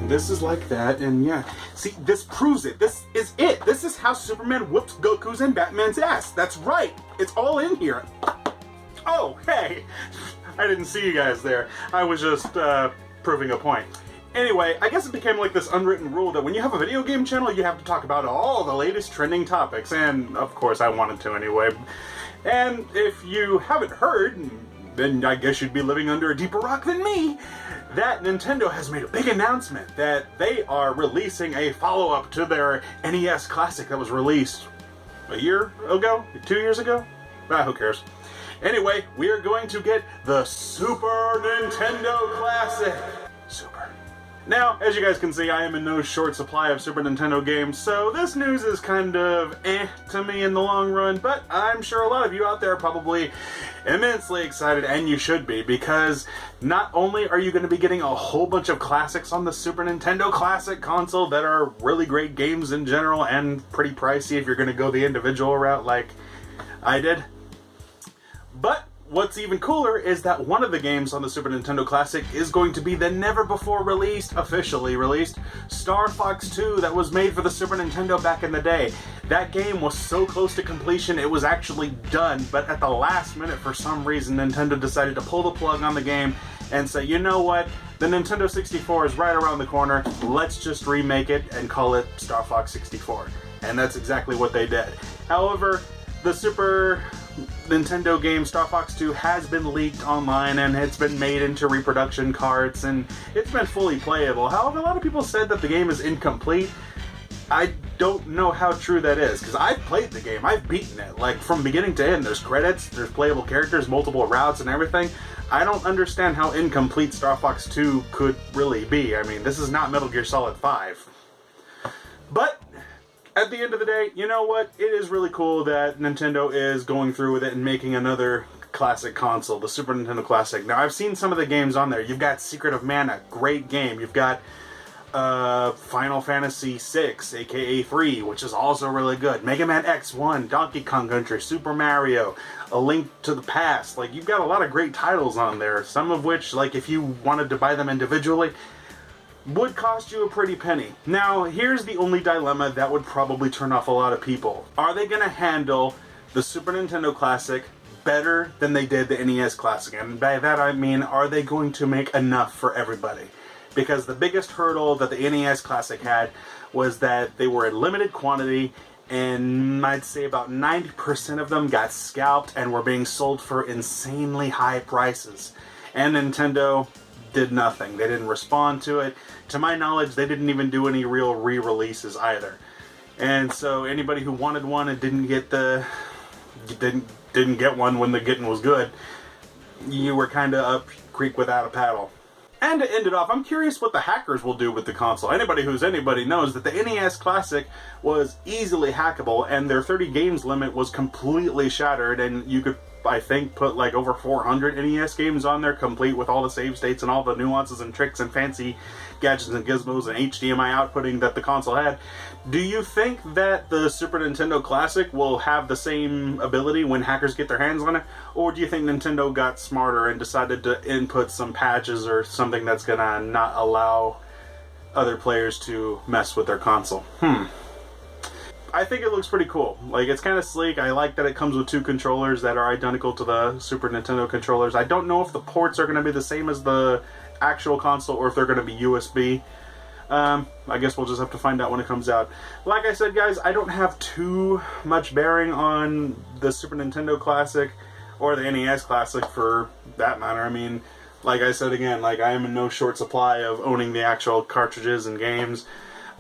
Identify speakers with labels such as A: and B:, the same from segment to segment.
A: this is like that, and yeah. See, this proves it. This is it. This is how Superman whooped Goku's and Batman's ass. That's right. It's all in here. Oh, hey. I didn't see you guys there. I was just proving a point. Anyway, I guess it became like this unwritten rule that when you have a video game channel, you have to talk about all the latest trending topics. And, of course, I wanted to anyway. And if you haven't heard, then I guess you'd be living under a deeper rock than me, that Nintendo has made a big announcement that they are releasing a follow-up to their NES Classic that was released a year ago? 2 years ago? Who cares? Anyway, we are going to get the Super Nintendo Classic. Super. Now, as you guys can see, I am in no short supply of Super Nintendo games, so this news is kind of to me in the long run, but I'm sure a lot of you out there are probably immensely excited, and you should be, because not only are you going to be getting a whole bunch of classics on the Super Nintendo Classic console that are really great games in general and pretty pricey if you're going to go the individual route like I did, but what's even cooler is that one of the games on the Super Nintendo Classic is going to be the officially released, Star Fox 2 that was made for the Super Nintendo back in the day. That game was so close to completion it was actually done, but at the last minute for some reason Nintendo decided to pull the plug on the game and say, you know what, the Nintendo 64 is right around the corner, let's just remake it and call it Star Fox 64. And that's exactly what they did. However, the Super Nintendo game Star Fox 2 has been leaked online and it's been made into reproduction carts and it's been fully playable. However, a lot of people said that the game is incomplete. I don't know how true that is, because I've played the game, I've beaten it, like from beginning to end. There's credits, there's playable characters, multiple routes and everything. I don't understand how incomplete Star Fox 2 could really be. I mean, this is not Metal Gear Solid 5. But at the end of the day, you know what? It is really cool that Nintendo is going through with it and making another classic console, the Super Nintendo Classic. Now, I've seen some of the games on there. You've got Secret of Mana, great game. You've got Final Fantasy VI, aka 3, which is also really good. Mega Man X1, Donkey Kong Country, Super Mario, A Link to the Past. Like, you've got a lot of great titles on there, some of which, like, if you wanted to buy them individually, would cost you a pretty penny. Now, here's the only dilemma that would probably turn off a lot of people. Are they going to handle the Super Nintendo Classic better than they did the NES Classic? And by that I mean, are they going to make enough for everybody? Because the biggest hurdle that the NES Classic had was that they were in limited quantity, and I'd say about 90% of them got scalped and were being sold for insanely high prices. And Nintendo did nothing. They didn't respond to it. To my knowledge, they didn't even do any real re-releases either. And so anybody who wanted one and didn't get one when the getting was good, you were kind of up creek without a paddle. And to end it off, I'm curious what the hackers will do with the console. Anybody knows that the NES Classic was easily hackable, and their 30 games limit was completely shattered, and you could, I think, put like over 400 NES games on there, complete with all the save states and all the nuances and tricks and fancy gadgets and gizmos and HDMI outputting that the console had. Do you think that the Super Nintendo Classic will have the same ability when hackers get their hands on it? Or do you think Nintendo got smarter and decided to input some patches or something that's gonna not allow other players to mess with their console? I think it looks pretty cool. Like, it's kind of sleek. I like that it comes with two controllers that are identical to the Super Nintendo controllers. I don't know if the ports are going to be the same as the actual console or if they're going to be USB. I guess we'll just have to find out when it comes out. Like I said, guys, I don't have too much bearing on the Super Nintendo Classic or the NES Classic for that matter. I mean, like I said again, like, I am in no short supply of owning the actual cartridges and games.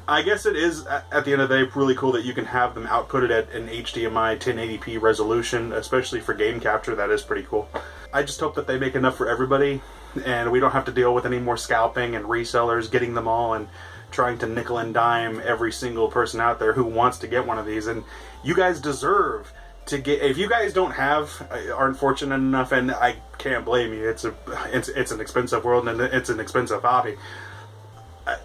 A: I guess it is, at the end of the day, really cool that you can have them outputted at an HDMI 1080p resolution, especially for game capture. That is pretty cool. I just hope that they make enough for everybody, and we don't have to deal with any more scalping and resellers getting them all and trying to nickel and dime every single person out there who wants to get one of these. And you guys deserve to get, if you guys don't have, aren't fortunate enough, and I can't blame you, it's an expensive world and it's an expensive hobby.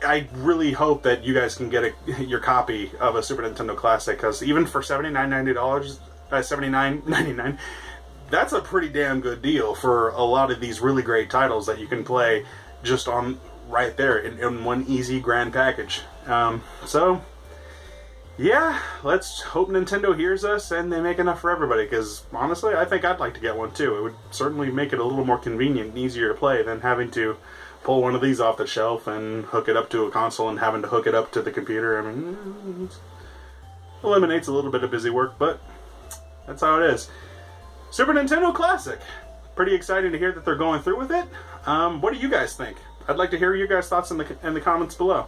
A: I really hope that you guys can get your copy of a Super Nintendo Classic, because even for $79.99, that's a pretty damn good deal for a lot of these really great titles that you can play just on right there in one easy grand package. So yeah, let's hope Nintendo hears us and they make enough for everybody, because honestly, I think I'd like to get one too. It would certainly make it a little more convenient and easier to play than having to pull one of these off the shelf and hook it up to a console and having to hook it up to the computer. I mean, it eliminates a little bit of busy work, but that's how it is. Super Nintendo Classic. Pretty exciting to hear that they're going through with it. What do you guys think? I'd like to hear your guys' thoughts in the comments below.